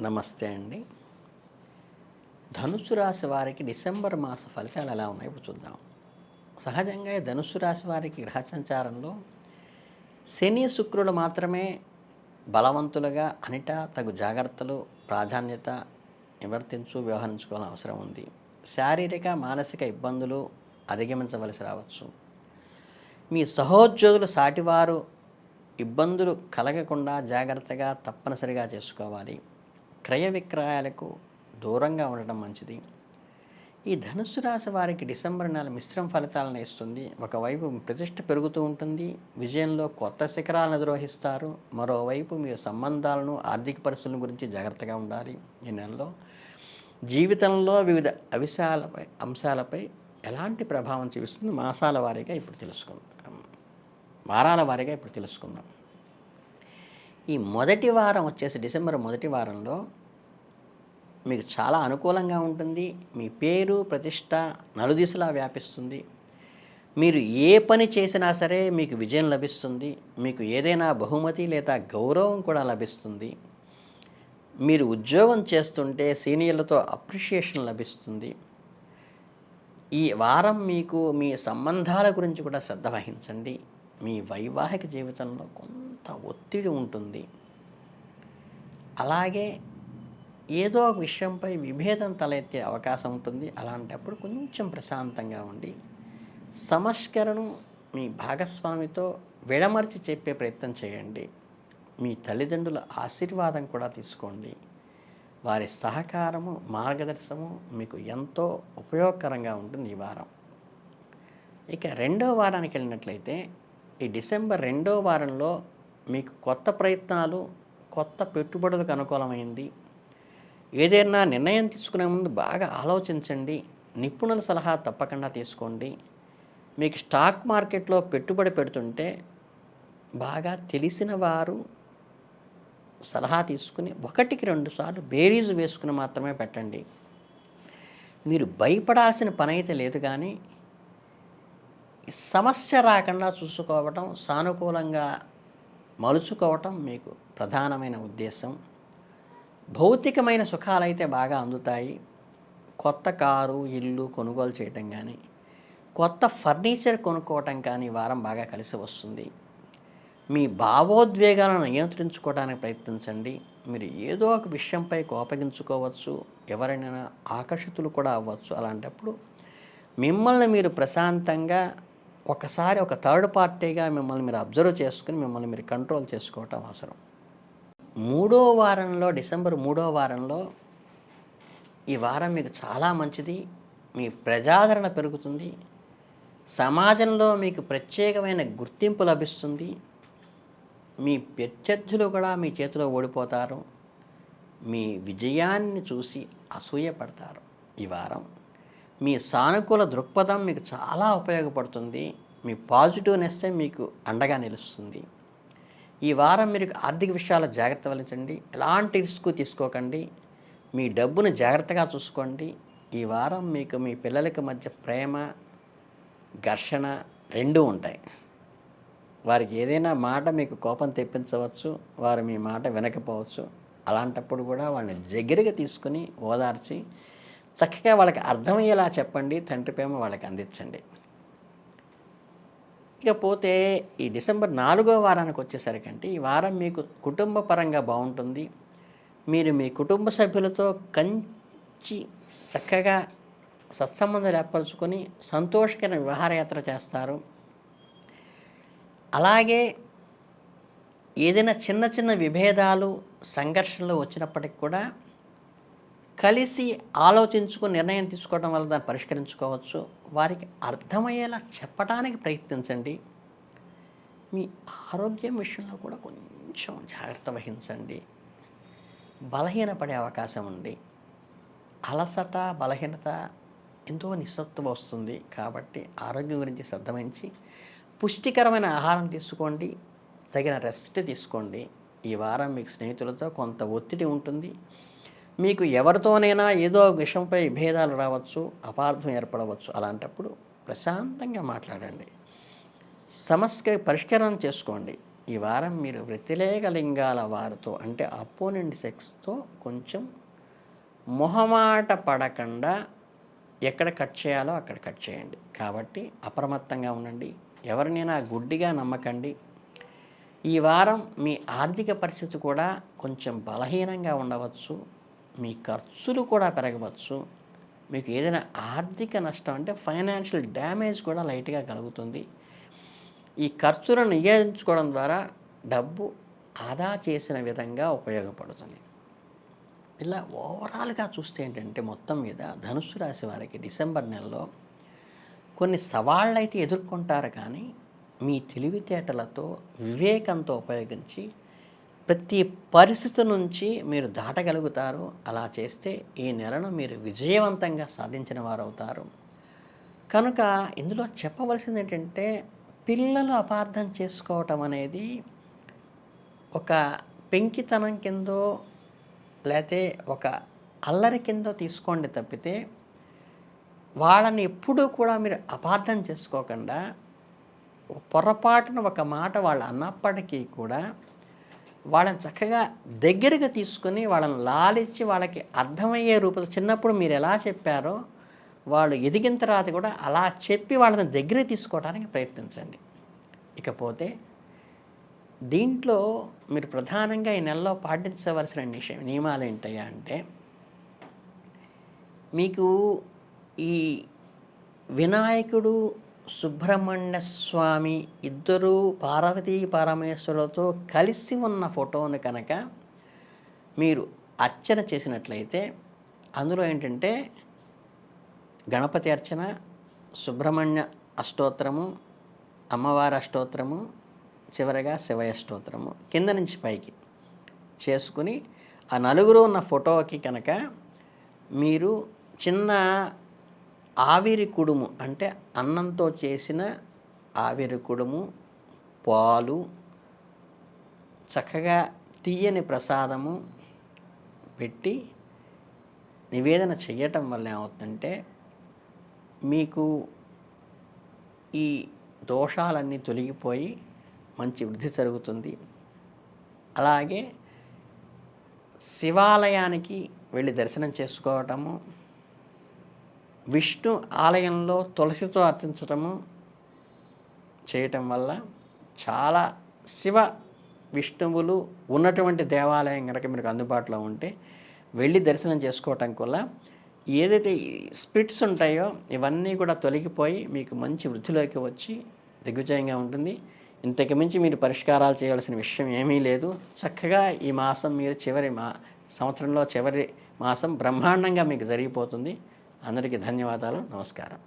నమస్తే అండి. ధనుస్సు రాశి వారికి డిసెంబర్ మాస ఫలితాలు ఎలా ఉన్నాయో ఇప్పుడు చూద్దాం. సహజంగా ఈ ధనుస్సు రాశి వారికి గ్రహ సంచారంలో శని, శుక్రులు మాత్రమే బలవంతులుగా అన్నిటా తగు జాగ్రత్తలు, ప్రాధాన్యత వ్యవహరించుకోవాల్సిన అవసరం ఉంది. శారీరక, మానసిక ఇబ్బందులు అధిగమించవలసి రావచ్చు. మీ సహోద్యోగులు, సాటివారు ఇబ్బందులు కలగకుండా జాగ్రత్తగా తప్పనిసరిగా చేసుకోవాలి. క్రయ విక్రయాలకు దూరంగా ఉండడం మంచిది. ఈ ధనుస్సు రాశి వారికి డిసెంబర్ నెల మిశ్రమ ఫలితాలను ఇస్తుంది. ఒకవైపు ప్రతిష్ట పెరుగుతూ ఉంటుంది, విజయంలో కొత్త శిఖరాలను అధిరోహిస్తారు. మరోవైపు మీరు సంబంధాలను, ఆర్థిక పరిస్థితుల గురించి జాగ్రత్తగా ఉండాలి. ఈ నెలలో జీవితంలో వివిధ అంశాలపై ఎలాంటి ప్రభావం చూపిస్తుంది వారాల వారీగా ఇప్పుడు తెలుసుకుందాం. ఈ మొదటి వారం వచ్చేసి డిసెంబర్ మొదటి వారంలో మీకు చాలా అనుకూలంగా ఉంటుంది. మీ పేరు, ప్రతిష్ట నలుదిశలా వ్యాపిస్తుంది. మీరు ఏ పని చేసినా సరే మీకు విజయం లభిస్తుంది. మీకు ఏదైనా బహుమతి లేదా గౌరవం కూడా లభిస్తుంది. మీరు ఉద్యోగం చేస్తుంటే సీనియర్లతో అప్రిషియేషన్ లభిస్తుంది. ఈ వారం మీకు మీ సంబంధాల గురించి కూడా శ్రద్ధ వహించండి. మీ వైవాహిక జీవితంలో కొంత ఒత్తిడి ఉంటుంది. అలాగే ఏదో ఒక విషయంపై విభేదం తలెత్తే అవకాశం ఉంటుంది. అలాంటప్పుడు కొంచెం ప్రశాంతంగా ఉండి సమస్యలను మీ భాగస్వామితో విడమర్చి చెప్పే ప్రయత్నం చేయండి. మీ తల్లిదండ్రుల ఆశీర్వాదం కూడా తీసుకోండి. వారి సహకారము, మార్గదర్శనము మీకు ఎంతో ఉపయోగకరంగా ఉంటుంది ఈ వారం. ఇక రెండవ వారానికి వెళ్ళినట్లయితే ఈ డిసెంబర్ రెండవ వారంలో మీకు కొత్త ప్రయత్నాలు, కొత్త పెట్టుబడులకు అనుకూలమైంది. ఏదైనా నిర్ణయం తీసుకునే ముందు బాగా ఆలోచించండి. నిపుణుల సలహా తప్పకుండా తీసుకోండి. మీకు స్టాక్ మార్కెట్లో పెట్టుబడి పెడుతుంటే బాగా తెలిసిన వారు సలహా తీసుకుని 1-2 సార్లు బేరీజు వేసుకుని మాత్రమే పెట్టండి. మీరు భయపడాల్సిన పని అయితే లేదు, కానీ సమస్య రాకుండా చూసుకోవటం, సానుకూలంగా మలుచుకోవటం మీకు ప్రధానమైన ఉద్దేశం. భౌతికమైన సుఖాలైతే బాగా అందుతాయి. కొత్త కారు, ఇల్లు కొనుగోలు చేయటం కానీ, కొత్త ఫర్నిచర్ కొనుక్కోవటం కానీ వారం బాగా కలిసి వస్తుంది. మీ భావోద్వేగాలను నియంత్రించుకోవడానికి ప్రయత్నించండి. మీరు ఏదో ఒక విషయంపై కోపగించుకోవచ్చు, ఎవరైనా ఆకర్షితులు కూడా అవ్వచ్చు. అలాంటప్పుడు మిమ్మల్ని మీరు ప్రశాంతంగా ఒకసారి ఒక థర్డ్ పార్టీగా మిమ్మల్ని మీరు అబ్జర్వ్ చేసుకుని మిమ్మల్ని మీరు కంట్రోల్ చేసుకోవటం అవసరం. డిసెంబర్ 3వ వారంలో ఈ వారం మీకు చాలా మంచిది. మీ ప్రజాదరణ పెరుగుతుంది. సమాజంలో మీకు ప్రత్యేకమైన గుర్తింపు లభిస్తుంది. మీ ప్రత్యర్థులు కూడా మీ చేతిలో ఓడిపోతారు. మీ విజయాన్ని చూసి అసూయపడతారు. ఈ వారం మీ సానుకూల దృక్పథం మీకు చాలా ఉపయోగపడుతుంది. మీ పాజిటివ్నెస్ మీకు అండగా నిలుస్తుంది. ఈ వారం మీరు ఆర్థిక విషయాల్లో జాగ్రత్త వహించండి. ఎలాంటి రిస్క్ తీసుకోకండి. మీ డబ్బును జాగ్రత్తగా చూసుకోండి. ఈ వారం మీకు మీ పిల్లలకి మధ్య ప్రేమ, ఘర్షణ రెండూ ఉంటాయి. వారికి ఏదైనా మాట మీకు కోపం తెప్పించవచ్చు, వారు మీ మాట వినకపోవచ్చు. అలాంటప్పుడు కూడా వాళ్ళని దగ్గరగా తీసుకుని ఓదార్చి చక్కగా వాళ్ళకి అర్థమయ్యేలా చెప్పండి. తండ్రి ప్రేమ వాళ్ళకి అందించండి. ఇకపోతే ఈ డిసెంబర్ 4వ వారానికి వచ్చేసరికంటే ఈ వారం మీకు కుటుంబ పరంగా బాగుంటుంది. మీరు మీ కుటుంబ సభ్యులతో చక్కగా సత్సంబంధాలు ఏర్పరచుకొని సంతోషకరమైన విహారయాత్ర చేస్తారు. అలాగే ఏదైనా చిన్న చిన్న విభేదాలు, సంఘర్షణలు వచ్చినప్పటికి కూడా కలిసి ఆలోచించుకుని నిర్ణయం తీసుకోవడం వల్ల దాన్ని పరిష్కరించుకోవచ్చు. వారికి అర్థమయ్యేలా చెప్పడానికి ప్రయత్నించండి. మీ ఆరోగ్యం విషయంలో కూడా కొంచెం జాగ్రత్త వహించండి. బలహీనపడే అవకాశం ఉంది. అలసట, బలహీనత, ఎంతో నిస్సత్తువ వస్తుంది. కాబట్టి ఆరోగ్యం గురించి శ్రద్ధ వహించి పుష్టికరమైన ఆహారం తీసుకోండి. తగిన రెస్ట్ తీసుకోండి. ఈ వారం మీకు స్నేహితులతో కొంత ఒత్తిడి ఉంటుంది. మీకు ఎవరితోనైనా ఏదో విషయంపై భేదాలు రావచ్చు, అపార్థం ఏర్పడవచ్చు. అలాంటప్పుడు ప్రశాంతంగా మాట్లాడండి. సమస్య పరిష్కారం చేసుకోండి. ఈ వారం మీరు వ్యతిరేక లింగాల వారితో అంటే అపోనెంట్ సెక్స్తో కొంచెం మొహమాట పడకుండా ఎక్కడ కట్ చేయాలో అక్కడ కట్ చేయండి. కాబట్టి అప్రమత్తంగా ఉండండి. ఎవరినైనా గుడ్డిగా నమ్మకండి. ఈ వారం మీ ఆర్థిక పరిస్థితి కూడా కొంచెం బలహీనంగా ఉండవచ్చు. మీ ఖర్చులు కూడా పెరగవచ్చు. మీకు ఏదైనా ఆర్థిక నష్టం అంటే ఫైనాన్షియల్ డ్యామేజ్ కూడా లైట్గా కలుగుతుంది. ఈ ఖర్చులను నియంత్రించుకోవడం ద్వారా డబ్బు ఆదా చేసిన విధంగా ఉపయోగపడుతుంది. ఇలా ఓవరాల్గా చూస్తే ఏంటంటే మొత్తం మీద ధనుస్సు రాశి వారికి డిసెంబర్ నెలలో కొన్ని సవాళ్ళైతే ఎదుర్కొంటారు, కానీ మీ తెలివితేటలతో వివేకంతో ఉపయోగించి ప్రతి పరిస్థితి నుంచి మీరు దాటగలుగుతారు. అలా చేస్తే ఈ నెలను మీరు విజయవంతంగా సాధించిన వారు అవుతారు. కనుక ఇందులో చెప్పవలసింది ఏంటంటే పిల్లలు అపార్థం చేసుకోవటం అనేది ఒక పెంకితనం కిందో లేతే ఒక అల్లరి కిందో తీసుకోండి తప్పితే వాళ్ళని ఎప్పుడూ కూడా మీరు అపార్థం చేసుకోకుండా పొరపాటున ఒక మాట వాళ్ళు అన్నప్పటికీ కూడా వాళ్ళని చక్కగా దగ్గరగా తీసుకొని వాళ్ళని లాలించి వాళ్ళకి అర్థమయ్యే రూపంలో చిన్నప్పుడు మీరు ఎలా చెప్పారో వాళ్ళు ఎదిగిన తర్వాత కూడా అలా చెప్పి వాళ్ళని దగ్గర తీసుకోవడానికి ప్రయత్నించండి. ఇకపోతే దీంట్లో మీరు ప్రధానంగా ఈ నెలలో పాటించవలసిన నియమాలు ఏంటయ్యా అంటే, మీకు ఈ వినాయకుడు సుబ్రహ్మణ్య స్వామి ఇద్దరు పార్వతీ పరమేశ్వరులతో కలిసి ఉన్న ఫోటోను కనుక మీరు అర్చన చేసినట్లయితే అందులో ఏంటంటే గణపతి అర్చన, సుబ్రహ్మణ్య అష్టోత్తరము, అమ్మవారి అష్టోత్తరము, చివరగా శివయ్య స్తోత్రము కింద నుంచి పైకి చేసుకుని ఆ నలుగురు ఉన్న ఫోటోకి కనుక మీరు చిన్న ఆవిరి కుడుము అంటే అన్నంతో చేసిన ఆవిరి కుడుము, పాలు, చక్కగా తీయని ప్రసాదము పెట్టి నివేదన చేయటం వల్ల ఏమవుతుందంటే మీకు ఈ దోషాలన్నీ తొలగిపోయి మంచి వృద్ధి జరుగుతుంది. అలాగే శివాలయానికి వెళ్ళి దర్శనం చేసుకోవటము, విష్ణు ఆలయంలో తులసితో అర్చించటము చేయటం వల్ల చాలా శివ విష్ణువులు ఉన్నటువంటి దేవాలయం కనుక మీకు అందుబాటులో ఉంటే వెళ్ళి దర్శనం చేసుకోవటం వల్ల ఏదైతే స్పిరిట్స్ ఉంటాయో ఇవన్నీ కూడా తొలగిపోయి మీకు మంచి వృద్ధిలోకి వచ్చి దిగ్విజయంగా ఉంటుంది. ఇంతకు మించి మీరు పరిష్కారాలు చేయవలసిన విషయం ఏమీ లేదు. చక్కగా ఈ మాసం మీరు సంవత్సరంలో చివరి మాసం బ్రహ్మాండంగా మీకు జరిగిపోతుంది. అందరికీ ధన్యవాదాలు. నమస్కారం.